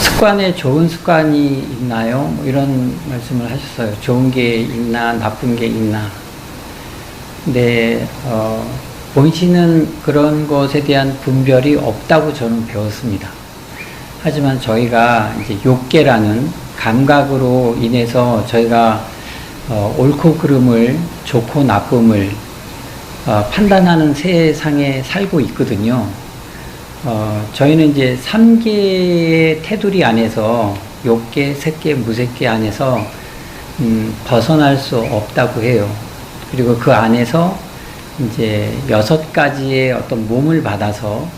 습관에 좋은 습관이 있나요? 뭐 이런 말씀을 하셨어요. 좋은 게 있나, 나쁜 게 있나. 근데, 본신은 그런 것에 대한 분별이 없다고 저는 배웠습니다. 하지만 저희가 이제 욕계라는 감각으로 인해서 저희가 옳고 그름을, 좋고 나쁨을 판단하는 세상에 살고 있거든요. 저희는 이제 3개의 테두리 안에서 욕계, 색계, 무색계 안에서 벗어날 수 없다고 해요. 그리고 그 안에서 이제 6가지의 어떤 몸을 받아서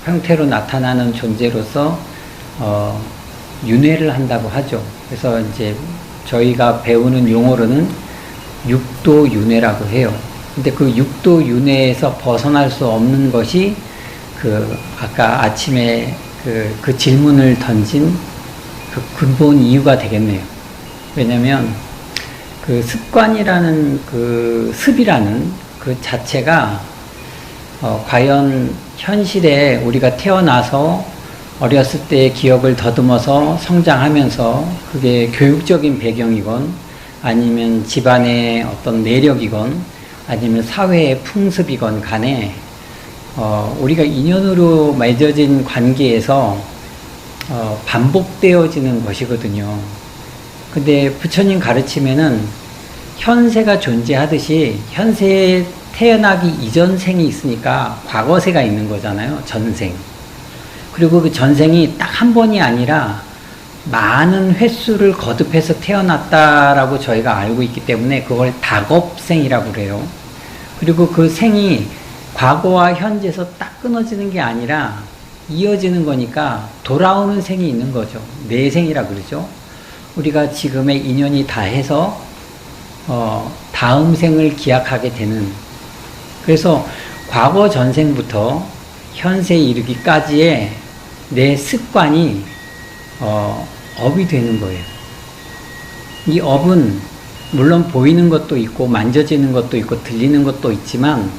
형태로 나타나는 존재로서 윤회를 한다고 하죠. 그래서 이제 저희가 배우는 용어로는 육도 윤회라고 해요. 근데 그 육도 윤회에서 벗어날 수 없는 것이 아까 아침에 그 질문을 던진 그 근본 이유가 되겠네요. 왜냐면 그 습관이라는 습이라는 그 자체가 과연 현실에 우리가 태어나서 어렸을 때의 기억을 더듬어서 성장하면서 그게 교육적인 배경이건 아니면 집안의 어떤 내력이건 아니면 사회의 풍습이건 간에 우리가 인연으로 맺어진 관계에서 반복되어지는 것이거든요. 근데 부처님 가르침에는 현세가 존재하듯이 현세에 태어나기 이전 생이 있으니까 과거세가 있는 거잖아요. 전생. 그리고 그 전생이 딱 한 번이 아니라 많은 횟수를 거듭해서 태어났다라고 저희가 알고 있기 때문에 그걸 다겁생이라고 그래요. 그리고 그 생이 과거와 현재에서 딱 끊어지는 게 아니라 이어지는 거니까 돌아오는 생이 있는 거죠. 내생이라 그러죠. 우리가 지금의 인연이 다 해서 다음 생을 기약하게 되는, 그래서 과거 전생부터 현세에 이르기까지의 내 습관이 업이 되는 거예요. 이 업은 물론 보이는 것도 있고 만져지는 것도 있고 들리는 것도 있지만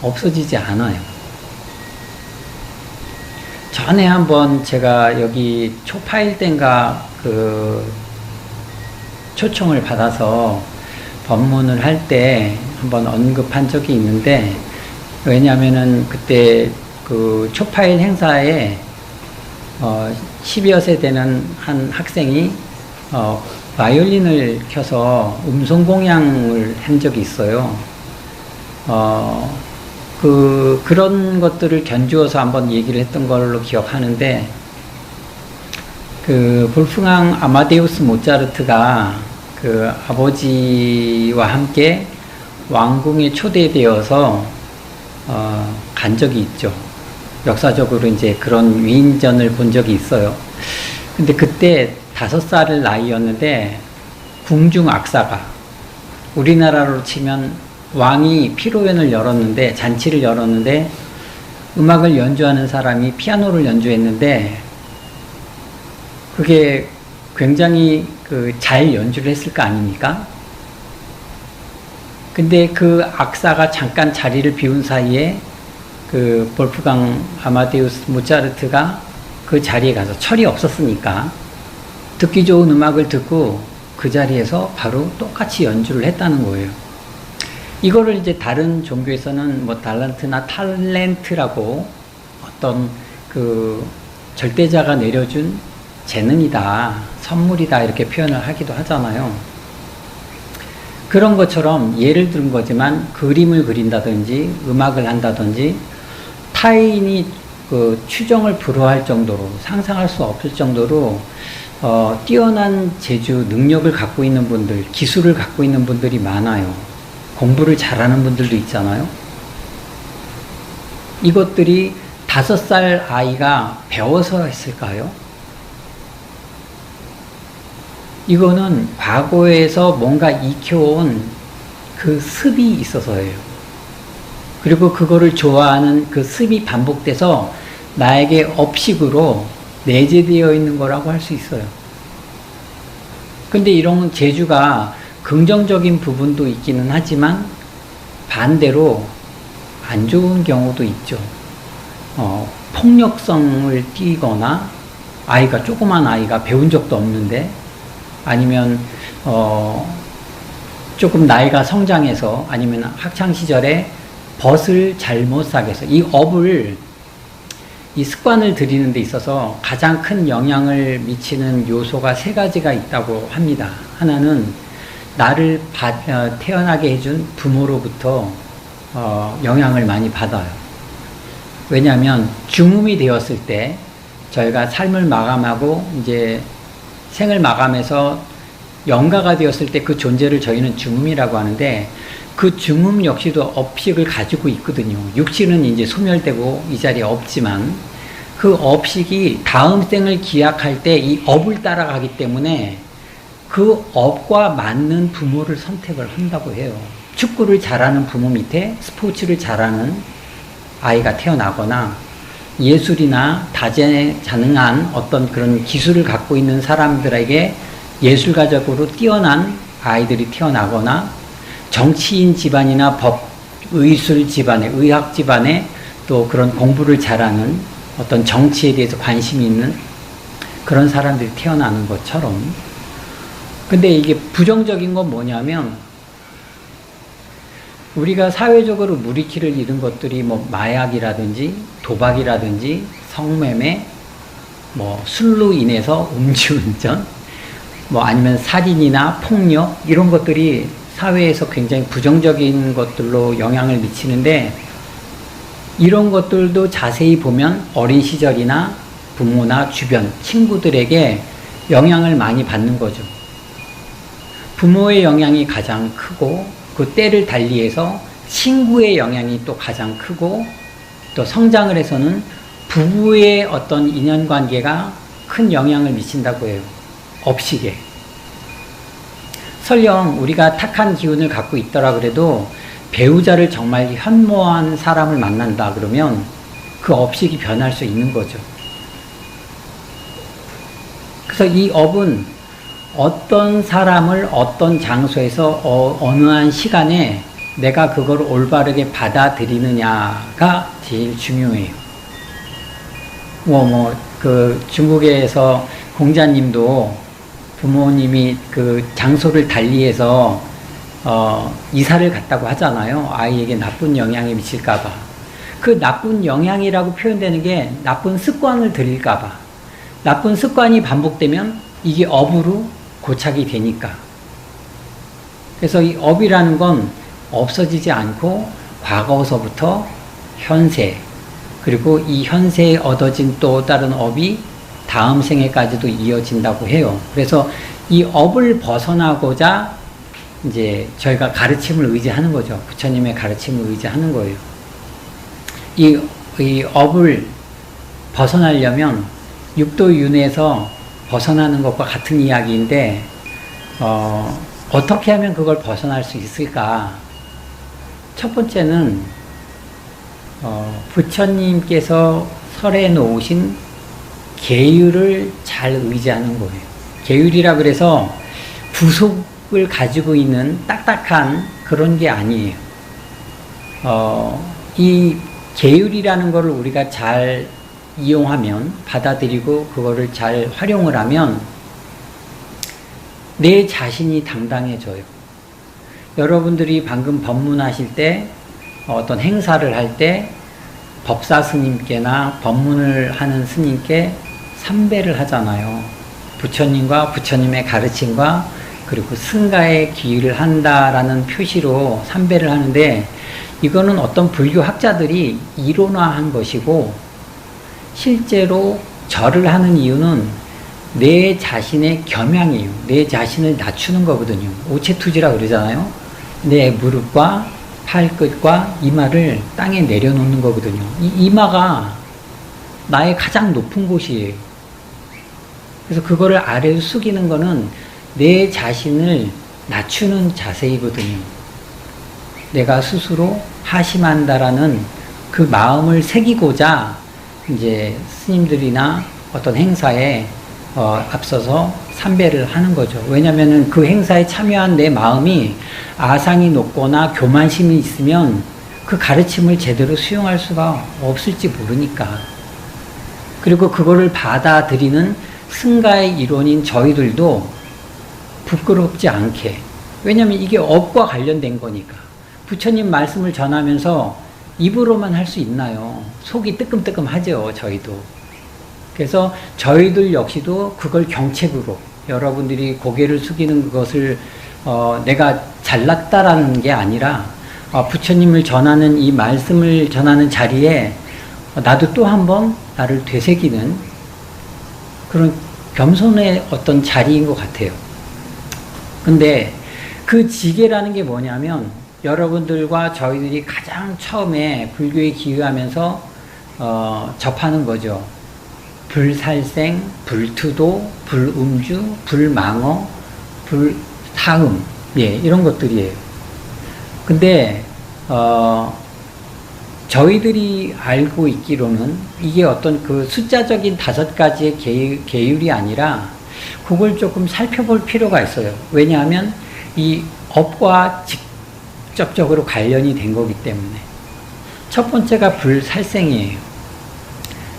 없어지지 않아요. 전에 한번 제가 여기 초파일 땐가 초청을 받아서 법문을 할 때 한번 언급한 적이 있는데, 왜냐하면은 그때 그 초파일 행사에 10여 세 되는 한 학생이 바이올린을 켜서 음성 공양을 한 적이 있어요. 그런 것들을 견주어서 한번 얘기를 했던 걸로 기억하는데, 볼프강 아마데우스 모차르트가 그 아버지와 함께 왕궁에 초대되어서 간 적이 있죠. 역사적으로 이제 그런 위인전을 본 적이 있어요. 근데 그때 5살 나이였는데 궁중 악사가, 우리나라로 치면 왕이 피로연을 열었는데, 잔치를 열었는데 음악을 연주하는 사람이 피아노를 연주했는데 그게 굉장히 잘 연주를 했을 거 아닙니까? 근데 그 악사가 잠깐 자리를 비운 사이에 볼프강 아마데우스 모차르트가 그 자리에 가서, 철이 없었으니까 듣기 좋은 음악을 듣고 그 자리에서 바로 똑같이 연주를 했다는 거예요. 이거를 이제 다른 종교에서는 뭐 달란트나 탤런트라고 어떤 절대자가 내려준 재능이다, 선물이다, 이렇게 표현을 하기도 하잖아요. 그런 것처럼 예를 든 거지만 그림을 그린다든지 음악을 한다든지 타인이 추정을 불허할 정도로, 상상할 수 없을 정도로 뛰어난 재주, 능력을 갖고 있는 분들, 기술을 갖고 있는 분들이 많아요. 공부를 잘하는 분들도 있잖아요. 이것들이 5살 아이가 배워서 했을까요? 이거는 과거에서 뭔가 익혀온 그 습이 있어서예요. 그리고 그거를 좋아하는 그 습이 반복돼서 나에게 업식으로 내재되어 있는 거라고 할 수 있어요. 근데 이런 재주가 긍정적인 부분도 있기는 하지만 반대로 안 좋은 경우도 있죠. 폭력성을 띠거나 조그만 아이가 배운 적도 없는데, 아니면, 조금 나이가 성장해서, 아니면 학창시절에 벗을 잘못 사게서, 이 습관을 들이는 데 있어서 가장 큰 영향을 미치는 요소가 세 가지가 있다고 합니다. 하나는 나를 태어나게 해준 부모로부터 영향을 많이 받아요. 왜냐하면 중음이 되었을 때 저희가 삶을 마감하고 이제 생을 마감해서 영가가 되었을 때 그 존재를 저희는 중음이라고 하는데, 그 중음 역시도 업식을 가지고 있거든요. 육신은 이제 소멸되고 이 자리에 없지만 그 업식이 다음 생을 기약할 때 이 업을 따라가기 때문에 그 업과 맞는 부모를 선택을 한다고 해요. 축구를 잘하는 부모 밑에 스포츠를 잘하는 아이가 태어나거나, 예술이나 다재자능한 어떤 그런 기술을 갖고 있는 사람들에게 예술가적으로 뛰어난 아이들이 태어나거나, 정치인 집안이나 의술 집안에, 의학 집안에 또 그런 공부를 잘하는 어떤 정치에 대해서 관심이 있는 그런 사람들이 태어나는 것처럼. 근데 이게 부정적인 건 뭐냐면, 우리가 사회적으로 무리키를 잃은 것들이 마약이라든지 도박이라든지 성매매, 술로 인해서 음주운전, 아니면 살인이나 폭력, 이런 것들이 사회에서 굉장히 부정적인 것들로 영향을 미치는데, 이런 것들도 자세히 보면 어린 시절이나 부모나 주변 친구들에게 영향을 많이 받는 거죠. 부모의 영향이 가장 크고, 그 때를 달리해서 친구의 영향이 또 가장 크고, 또 성장을 해서는 부부의 어떤 인연관계가 큰 영향을 미친다고 해요. 업식에. 설령 우리가 탁한 기운을 갖고 있더라 그래도 배우자를 정말 현모한 사람을 만난다 그러면 그 업식이 변할 수 있는 거죠. 그래서 이 업은 어떤 사람을 어떤 장소에서 어느 한 시간에 내가 그걸 올바르게 받아들이느냐가 제일 중요해요. 중국에서 공자님도 부모님이 그 장소를 달리해서 이사를 갔다고 하잖아요. 아이에게 나쁜 영향이 미칠까봐. 그 나쁜 영향이라고 표현되는 게 나쁜 습관을 들일까봐. 나쁜 습관이 반복되면 이게 업으로 고착이 되니까. 그래서 이 업이라는 건 없어지지 않고 과거서부터 현세, 그리고 이 현세에 얻어진 또 다른 업이 다음 생에까지도 이어진다고 해요. 그래서 이 업을 벗어나고자 이제 저희가 가르침을 의지하는 거죠. 부처님의 가르침을 의지하는 거예요. 이 업을 벗어나려면 육도윤회에서 벗어나는 것과 같은 이야기인데, 어떻게 하면 그걸 벗어날 수 있을까? 첫 번째는 부처님께서 설해 놓으신 계율을 잘 의지하는 거예요. 계율이라 그래서 부속을 가지고 있는 딱딱한 그런 게 아니에요. 이 계율이라는 거를 우리가 잘 이용하면, 받아들이고 그거를 잘 활용을 하면 내 자신이 당당해져요. 여러분들이 방금 법문하실 때, 어떤 행사를 할 때 법사 스님께나 법문을 하는 스님께 삼배를 하잖아요. 부처님과 부처님의 가르침과 그리고 승가의 기일을 한다라는 표시로 삼배를 하는데, 이거는 어떤 불교 학자들이 이론화한 것이고, 실제로 절을 하는 이유는 내 자신의 겸양이에요. 내 자신을 낮추는 거거든요. 오체투지라 그러잖아요. 내 무릎과 팔끝과 이마를 땅에 내려놓는 거거든요. 이 이마가 나의 가장 높은 곳이에요. 그래서 그거를 아래로 숙이는 거는 내 자신을 낮추는 자세이거든요. 내가 스스로 하심한다라는 그 마음을 새기고자 이제 스님들이나 어떤 행사에 앞서서 삼배를 하는 거죠. 왜냐면은 그 행사에 참여한 내 마음이 아상이 높거나 교만심이 있으면 그 가르침을 제대로 수용할 수가 없을지 모르니까. 그리고 그거를 받아들이는 승가의 일원인 저희들도 부끄럽지 않게, 왜냐하면 이게 업과 관련된 거니까. 부처님 말씀을 전하면서 입으로만 할 수 있나요? 속이 뜨끔뜨끔하죠, 저희도. 그래서 저희들 역시도 그걸 경책으로, 여러분들이 고개를 숙이는 것을 내가 잘났다라는 게 아니라 부처님을 전하는 이 말씀을 전하는 자리에 나도 또 한 번 나를 되새기는 그런 겸손의 어떤 자리인 것 같아요. 근데 그 지계라는 게 뭐냐면 여러분들과 저희들이 가장 처음에 불교에 기여하면서 접하는 거죠. 불살생, 불투도, 불음주, 불망어, 불사음, 예, 이런 것들이에요. 근데 저희들이 알고 있기로는 이게 어떤 그 숫자적인 5가지의 계율이 아니라 그걸 조금 살펴볼 필요가 있어요. 왜냐하면 이 업과 직접적으로 관련이 된 거기 때문에. 첫 번째가 불살생이에요.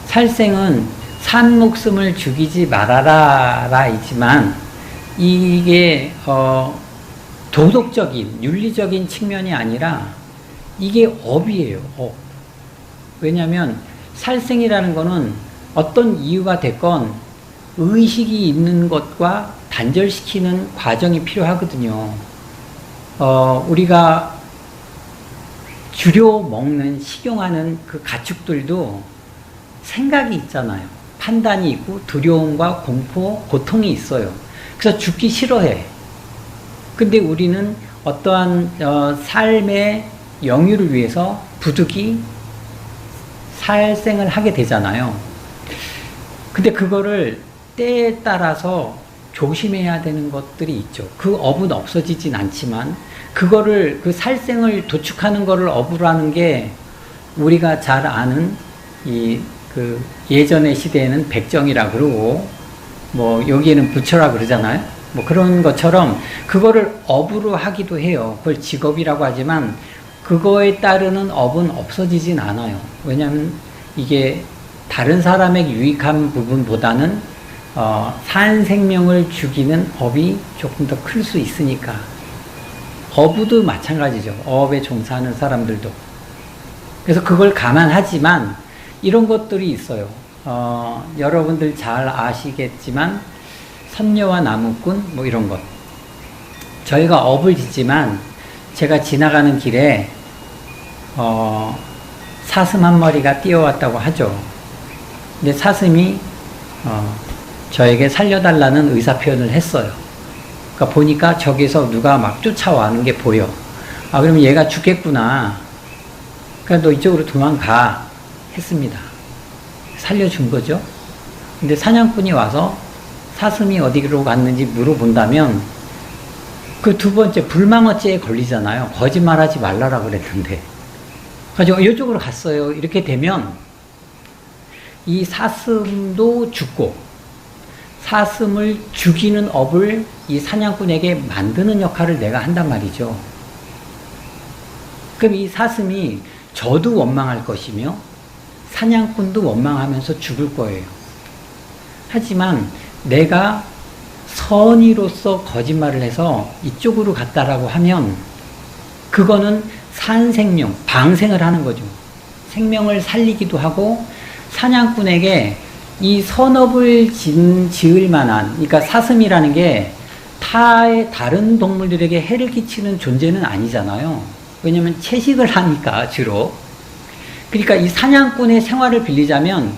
살생은 산 목숨을 죽이지 말아라 이지만 이게 도덕적인 윤리적인 측면이 아니라 이게 업이에요. 업. 왜냐하면 살생이라는 거는 어떤 이유가 됐건 의식이 있는 것과 단절시키는 과정이 필요하거든요. 우리가 주려 먹는 식용하는 그 가축들도 생각이 있잖아요. 판단이 있고 두려움과 공포, 고통이 있어요. 그래서 죽기 싫어해. 근데 우리는 어떠한 삶의 영유를 위해서 부득이 살생을 하게 되잖아요. 근데 그거를 때에 따라서 조심해야 되는 것들이 있죠. 그 업은 없어지진 않지만 그거를 그 살생을 도축하는 거를 업으로 하는 게 우리가 잘 아는 그 예전의 시대에는 백정이라 그러고 뭐 여기에는 부처라 그러잖아요. 뭐 그런 것처럼 그거를 업으로 하기도 해요. 그걸 직업이라고 하지만 그거에 따르는 업은 없어지진 않아요. 왜냐하면 이게 다른 사람에게 유익한 부분보다는 산 생명을 죽이는 업이 조금 더 클 수 있으니까. 어부도 마찬가지죠. 어업에 종사하는 사람들도. 그래서 그걸 감안하지만 이런 것들이 있어요. 여러분들 잘 아시겠지만 선녀와 나무꾼 뭐 이런 것. 저희가 업을 짓지만 제가 지나가는 길에 사슴 한 마리가 뛰어왔다고 하죠. 근데 사슴이 저에게 살려달라는 의사표현을 했어요. 그러니까 보니까 저기서 누가 막 쫓아와는 게 보여. 그러면 얘가 죽겠구나. 그러니까 너 이쪽으로 도망가 했습니다. 살려준 거죠. 근데 사냥꾼이 와서 사슴이 어디로 갔는지 물어본다면 그 두 번째 불망어죄에 걸리잖아요. 거짓말하지 말라라 그랬는데. 그래서 이쪽으로 갔어요. 이렇게 되면 이 사슴도 죽고 사슴을 죽이는 업을 이 사냥꾼에게 만드는 역할을 내가 한단 말이죠. 그럼 이 사슴이 저도 원망할 것이며 사냥꾼도 원망하면서 죽을 거예요. 하지만 내가 선의로서 거짓말을 해서 이쪽으로 갔다라고 하면 그거는 산 생명, 방생을 하는 거죠. 생명을 살리기도 하고 사냥꾼에게 이 선업을 지을 만한, 그러니까 사슴이라는 게 다른 동물들에게 해를 끼치는 존재는 아니잖아요. 왜냐면 채식을 하니까 주로. 그러니까 이 사냥꾼의 생활을 빌리자면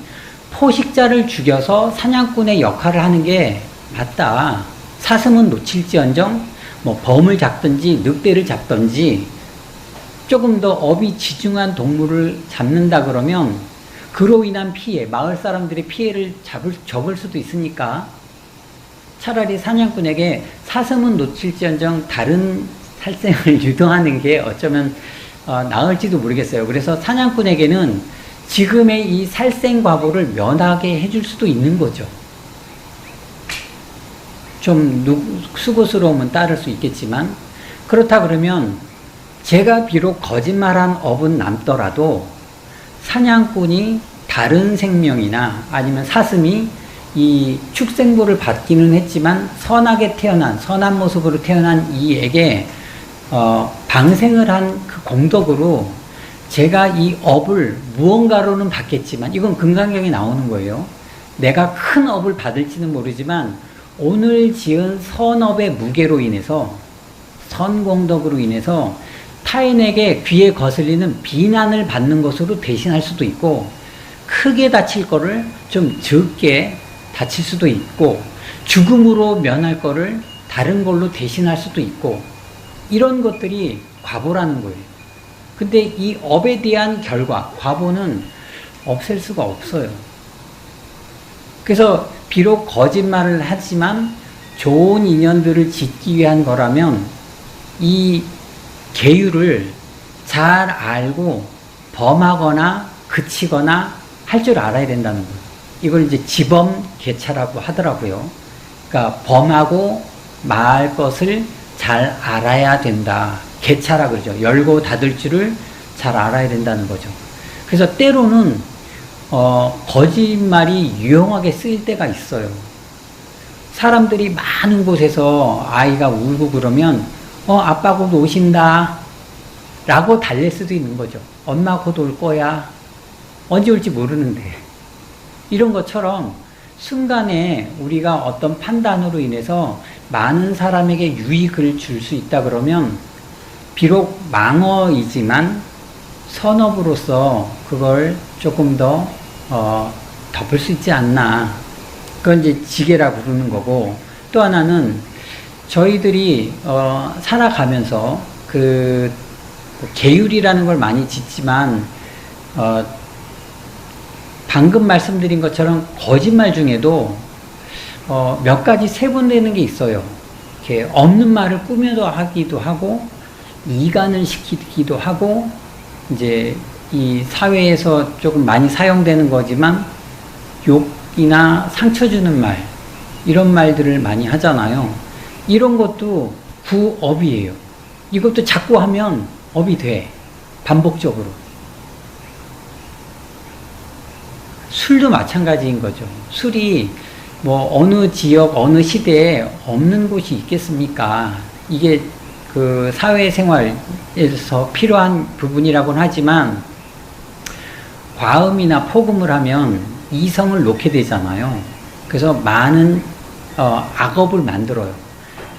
포식자를 죽여서 사냥꾼의 역할을 하는 게 맞다. 사슴은 놓칠지언정 뭐 범을 잡든지 늑대를 잡든지 조금 더 업이 지중한 동물을 잡는다 그러면 그로 인한 피해, 마을 사람들의 피해를 접을 수도 있으니까 차라리 사냥꾼에게 사슴은 놓칠지언정 다른 살생을 유도하는 게 어쩌면 나을지도 모르겠어요. 그래서 사냥꾼에게는 지금의 이 살생 과보를 면하게 해줄 수도 있는 거죠. 좀 수고스러움은 따를 수 있겠지만 그렇다 그러면 제가 비록 거짓말한 업은 남더라도 사냥꾼이 다른 생명이나 아니면 사슴이 이 축생부를 받기는 했지만 선하게 태어난, 선한 모습으로 태어난 이에게 방생을 한 그 공덕으로 제가 이 업을 무언가로는 받겠지만, 이건 금강경에 나오는 거예요. 내가 큰 업을 받을지는 모르지만 오늘 지은 선업의 무게로 인해서, 선공덕으로 인해서 타인에게 귀에 거슬리는 비난을 받는 것으로 대신할 수도 있고, 크게 다칠 거를 좀 적게 다칠 수도 있고, 죽음으로 면할 거를 다른 걸로 대신할 수도 있고, 이런 것들이 과보라는 거예요. 근데 이 업에 대한 결과, 과보는 없앨 수가 없어요. 그래서 비록 거짓말을 하지만 좋은 인연들을 짓기 위한 거라면 이 계율을 잘 알고 범하거나 그치거나 할 줄 알아야 된다는 거예요. 이걸 이제 지범계차라고 하더라고요. 그러니까 범하고 말 것을 잘 알아야 된다. 계차라 그러죠. 열고 닫을 줄을 잘 알아야 된다는 거죠. 그래서 때로는 거짓말이 유용하게 쓰일 때가 있어요. 사람들이 많은 곳에서 아이가 울고 그러면 아빠 곧 오신다 라고 달랠 수도 있는 거죠. 엄마 곧 올 거야. 언제 올지 모르는데. 이런 것처럼 순간에 우리가 어떤 판단으로 인해서 많은 사람에게 유익을 줄 수 있다 그러면 비록 망어이지만 선업으로서 그걸 조금 더 덮을 수 있지 않나. 그건 이제 지계라 부르는 거고, 또 하나는 저희들이 살아가면서 그 계율이라는 걸 많이 짓지만 방금 말씀드린 것처럼 거짓말 중에도 몇 가지 세분되는 게 있어요. 이렇게 없는 말을 꾸며도 하기도 하고, 이간을 시키기도 하고, 이제 이 사회에서 조금 많이 사용되는 거지만 욕이나 상처 주는 말, 이런 말들을 많이 하잖아요. 이런 것도 구업이에요. 이것도 자꾸 하면 업이 돼. 반복적으로. 술도 마찬가지인 거죠. 술이 뭐 어느 지역, 어느 시대에 없는 곳이 있겠습니까? 이게 그 사회생활에서 필요한 부분이라고는 하지만 과음이나 폭음을 하면 이성을 놓게 되잖아요. 그래서 많은 악업을 만들어요.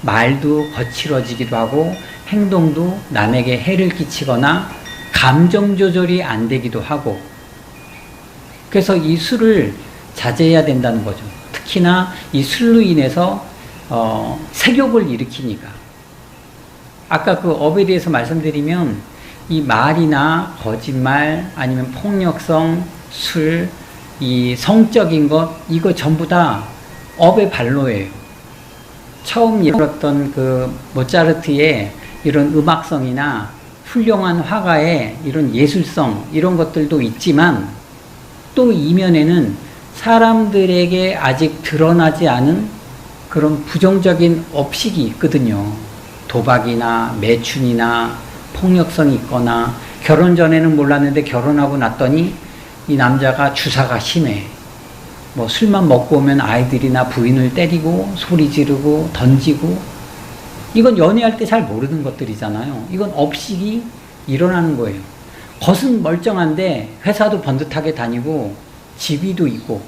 말도 거칠어지기도 하고 행동도 남에게 해를 끼치거나 감정 조절이 안 되기도 하고, 그래서 이 술을 자제해야 된다는 거죠. 특히나 이 술로 인해서 색욕을 일으키니까. 아까 그 업에 대해서 말씀드리면 이 말이나 거짓말 아니면 폭력성, 술, 이 성적인 것, 이거 전부 다 업의 발로예요. 처음 들었던 그 모차르트의 이런 음악성이나 훌륭한 화가의 이런 예술성, 이런 것들도 있지만 또 이면에는 사람들에게 아직 드러나지 않은 그런 부정적인 업식이 있거든요. 도박이나 매춘이나 폭력성이 있거나, 결혼 전에는 몰랐는데 결혼하고 났더니 이 남자가 주사가 심해. 뭐 술만 먹고 오면 아이들이나 부인을 때리고 소리 지르고 던지고, 이건 연애할 때 잘 모르는 것들이잖아요. 이건 업식이 일어나는 거예요. 겉은 멀쩡한데 회사도 번듯하게 다니고 집이도 있고,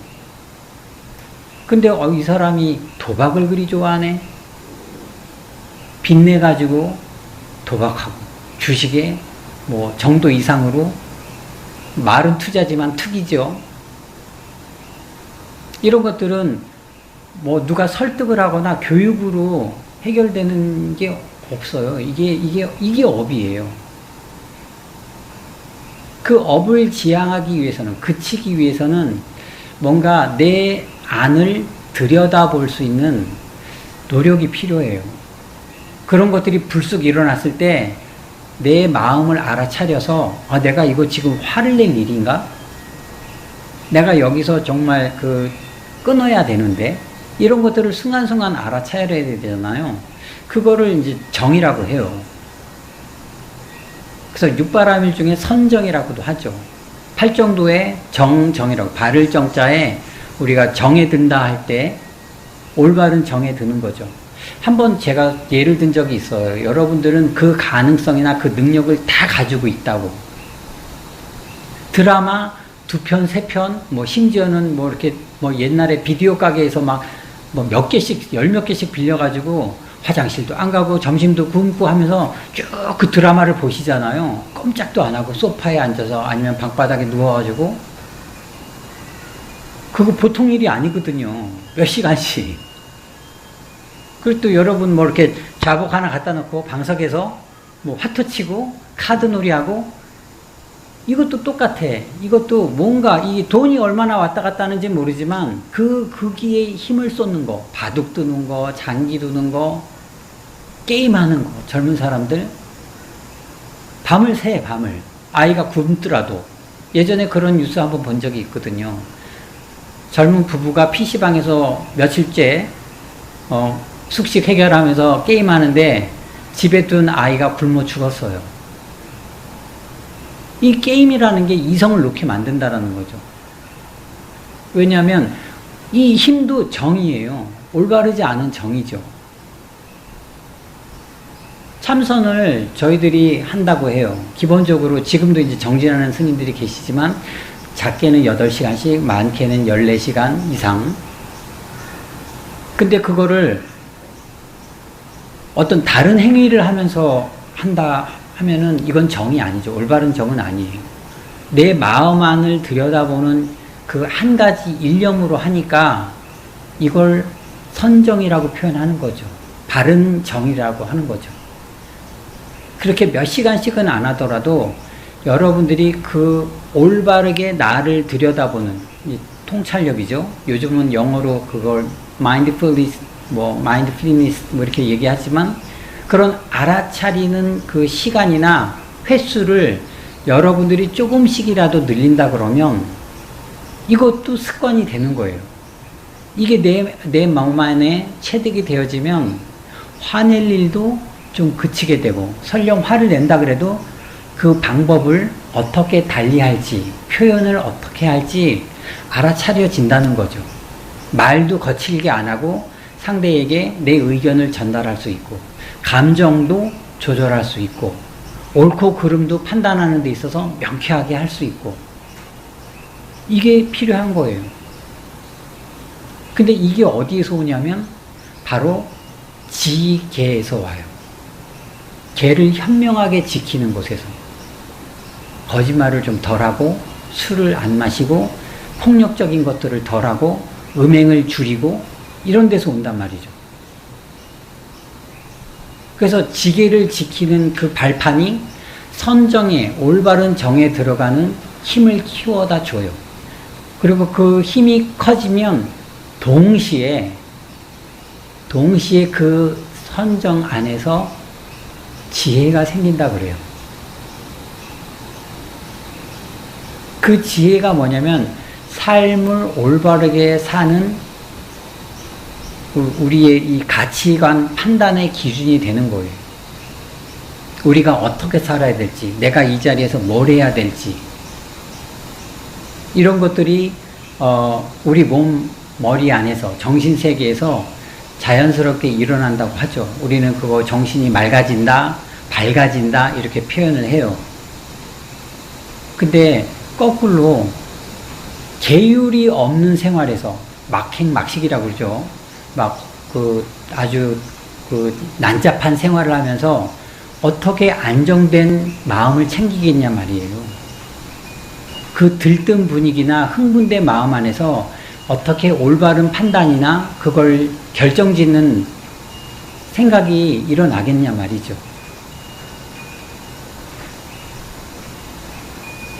근데 이 사람이 도박을 그리 좋아하네. 빚내가지고 도박하고, 주식에 뭐 정도 이상으로, 말은 투자지만 투기죠. 이런 것들은 뭐 누가 설득을 하거나 교육으로 해결되는 게 없어요. 이게 업이에요. 그 업을 지향하기 위해서는, 그치기 위해서는 뭔가 내 안을 들여다볼 수 있는 노력이 필요해요. 그런 것들이 불쑥 일어났을 때 내 마음을 알아차려서 내가 이거 지금 화를 낼 일인가? 내가 여기서 정말 끊어야 되는데, 이런 것들을 순간순간 알아차려야 되잖아요. 그거를 이제 정이라고 해요. 그래서 육바라밀 중에 선정이라고도 하죠. 팔정도에 정이라고 바를 정자에 우리가 정에 든다 할 때 올바른 정에 드는 거죠. 한번 제가 예를 든 적이 있어요. 여러분들은 그 가능성이나 그 능력을 다 가지고 있다고. 드라마 2편, 3편, 뭐 심지어는 뭐 이렇게 뭐 옛날에 비디오 가게에서 막 뭐 몇 개씩, 열 몇 개씩 빌려가지고 화장실도 안 가고 점심도 굶고 하면서 쭉 그 드라마를 보시잖아요. 꼼짝도 안 하고 소파에 앉아서 아니면 방바닥에 누워가지고. 그거 보통 일이 아니거든요. 몇 시간씩. 그리고 또 여러분 뭐 이렇게 자복 하나 갖다 놓고 방석에서 뭐 화투 치고 카드 놀이하고 이것도 똑같아. 이것도 뭔가 이 돈이 얼마나 왔다 갔다 하는지 모르지만 거기에 힘을 쏟는 거, 바둑 두는 거, 장기 두는 거, 게임하는 거, 젊은 사람들 밤을 새, 밤을. 아이가 굶더라도. 예전에 그런 뉴스 한번 본 적이 있거든요. 젊은 부부가 PC방에서 며칠째 숙식 해결하면서 게임하는데 집에 둔 아이가 굶어 죽었어요. 이 게임이라는 게 이성을 놓게 만든다라는 거죠. 왜냐하면 이 힘도 정의예요. 올바르지 않은 정의죠. 참선을 저희들이 한다고 해요. 기본적으로 지금도 이제 정진하는 스님들이 계시지만 작게는 8시간씩, 많게는 14시간 이상. 근데 그거를 어떤 다른 행위를 하면서 한다 하면은 이건 정이 아니죠. 올바른 정은 아니에요. 내 마음 안을 들여다보는 그 한 가지 일념으로 하니까 이걸 선정이라고 표현하는 거죠. 바른 정이라고 하는 거죠. 그렇게 몇 시간씩은 안 하더라도 여러분들이 그 올바르게 나를 들여다보는 통찰력이죠. 요즘은 영어로 그걸 mindfulness 뭐 이렇게 얘기하지만 그런 알아차리는 그 시간이나 횟수를 여러분들이 조금씩이라도 늘린다 그러면 이것도 습관이 되는 거예요. 이게 내 마음 안에 체득이 되어지면 화낼 일도 좀 그치게 되고 설령 화를 낸다 그래도 그 방법을 어떻게 달리할지 표현을 어떻게 할지 알아차려진다는 거죠. 말도 거칠게 안 하고 상대에게 내 의견을 전달할 수 있고 감정도 조절할 수 있고 옳고 그름도 판단하는 데 있어서 명쾌하게 할 수 있고 이게 필요한 거예요. 근데 이게 어디에서 오냐면 바로 지계에서 와요. 계를 현명하게 지키는 곳에서 거짓말을 좀 덜하고 술을 안 마시고 폭력적인 것들을 덜하고 음행을 줄이고 이런 데서 온단 말이죠. 그래서 지계를 지키는 그 발판이 선정에 올바른 정에 들어가는 힘을 키워다 줘요. 그리고 그 힘이 커지면 동시에 그 선정 안에서 지혜가 생긴다 그래요. 그 지혜가 뭐냐면 삶을 올바르게 사는 우리의 이 가치관 판단의 기준이 되는 거예요. 우리가 어떻게 살아야 될지, 내가 이 자리에서 뭘 해야 될지 이런 것들이 우리 몸, 머리 안에서 정신세계에서 자연스럽게 일어난다고 하죠. 우리는 그거 정신이 맑아진다, 밝아진다 이렇게 표현을 해요. 근데 거꾸로 계율이 없는 생활에서 막행막식이라고 그러죠. 아주 난잡한 생활을 하면서 어떻게 안정된 마음을 챙기겠냐 말이에요. 그 들뜬 분위기나 흥분된 마음 안에서 어떻게 올바른 판단이나 그걸 결정짓는 생각이 일어나겠냐 말이죠.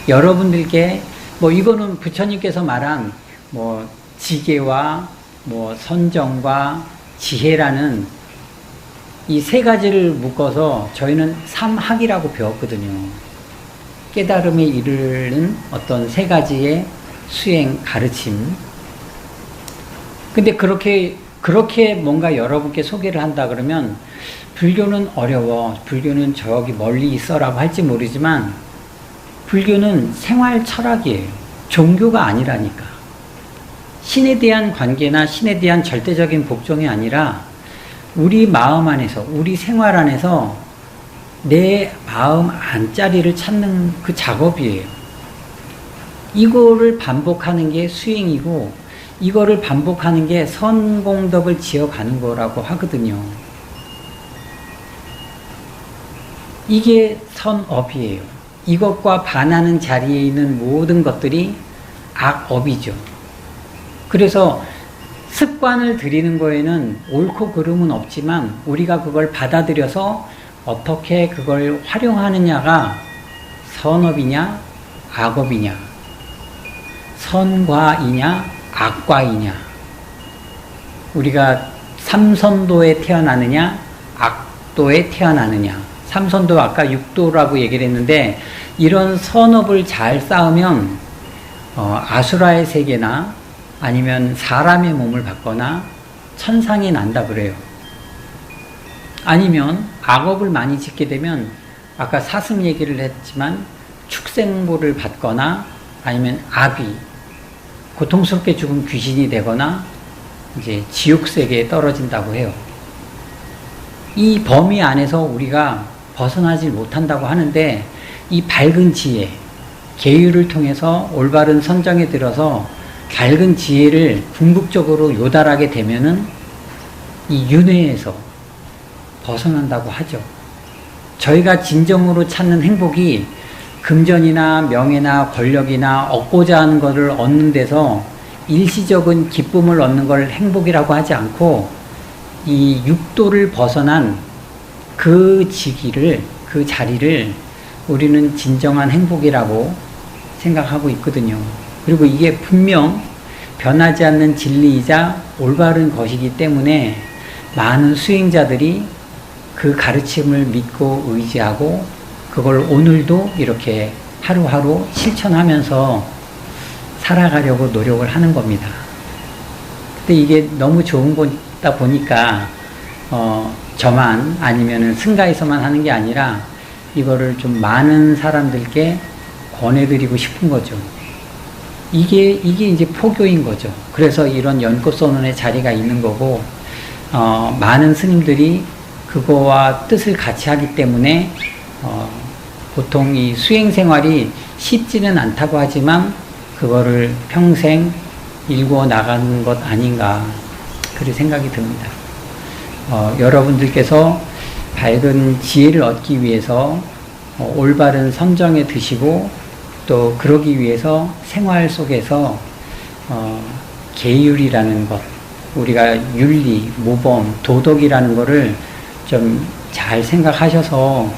여러분들께 이거는 부처님께서 말한 지계와 선정과 지혜라는 이 세 가지를 묶어서 저희는 삼학이라고 배웠거든요. 깨달음에 이르는 어떤 세 가지의 수행, 가르침. 근데 그렇게 뭔가 여러분께 소개를 한다 그러면 불교는 어려워. 불교는 저기 멀리 있어라고 할지 모르지만 불교는 생활 철학이에요. 종교가 아니라니까. 신에 대한 관계나 신에 대한 절대적인 복종이 아니라 우리 마음 안에서, 우리 생활 안에서 내 마음 안자리를 찾는 그 작업이에요. 이거를 반복하는 게 수행이고, 이거를 반복하는 게 선공덕을 지어가는 거라고 하거든요. 이게 선업이에요. 이것과 반하는 자리에 있는 모든 것들이 악업이죠. 그래서 습관을 들이는 거에는 옳고 그름은 없지만 우리가 그걸 받아들여서 어떻게 그걸 활용하느냐가 선업이냐 악업이냐, 선과이냐 악과이냐, 우리가 삼선도에 태어나느냐 악도에 태어나느냐. 삼선도 아까 육도라고 얘기를 했는데, 이런 선업을 잘 쌓으면 아수라의 세계나 아니면 사람의 몸을 받거나 천상이 난다 그래요. 아니면 악업을 많이 짓게 되면 아까 사슴 얘기를 했지만 축생보를 받거나 아니면 아비, 고통스럽게 죽은 귀신이 되거나 이제 지옥세계에 떨어진다고 해요. 이 범위 안에서 우리가 벗어나지 못한다고 하는데, 이 밝은 지혜, 계율을 통해서 올바른 선정에 들어서 밝은 지혜를 궁극적으로 요달하게 되면은 이 윤회에서 벗어난다고 하죠. 저희가 진정으로 찾는 행복이 금전이나 명예나 권력이나 얻고자 하는 것을 얻는 데서 일시적인 기쁨을 얻는 걸 행복이라고 하지 않고, 이 육도를 벗어난 그 지기를, 그 자리를 우리는 진정한 행복이라고 생각하고 있거든요. 그리고 이게 분명 변하지 않는 진리이자 올바른 것이기 때문에 많은 수행자들이 그 가르침을 믿고 의지하고 그걸 오늘도 이렇게 하루하루 실천하면서 살아가려고 노력을 하는 겁니다. 근데 이게 너무 좋은 거다 보니까 저만 아니면은 승가에서만 하는 게 아니라 이거를 좀 많은 사람들께 권해드리고 싶은 거죠. 이게 이제 포교인 거죠. 그래서 이런 연꽃선언의 자리가 있는 거고, 많은 스님들이 그거와 뜻을 같이 하기 때문에 보통 이 수행 생활이 쉽지는 않다고 하지만 그거를 평생 일구어 나가는 것 아닌가, 그렇게 생각이 듭니다. 여러분들께서 밝은 지혜를 얻기 위해서 올바른 선정에 드시고, 또 그러기 위해서 생활 속에서 계율이라는 것, 우리가 윤리, 모범, 도덕이라는 거를 좀 잘 생각하셔서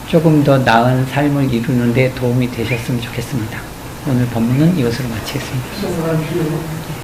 조금 더 나은 삶을 이루는 데 도움이 되셨으면 좋겠습니다. 오늘 법문은 이것으로 마치겠습니다.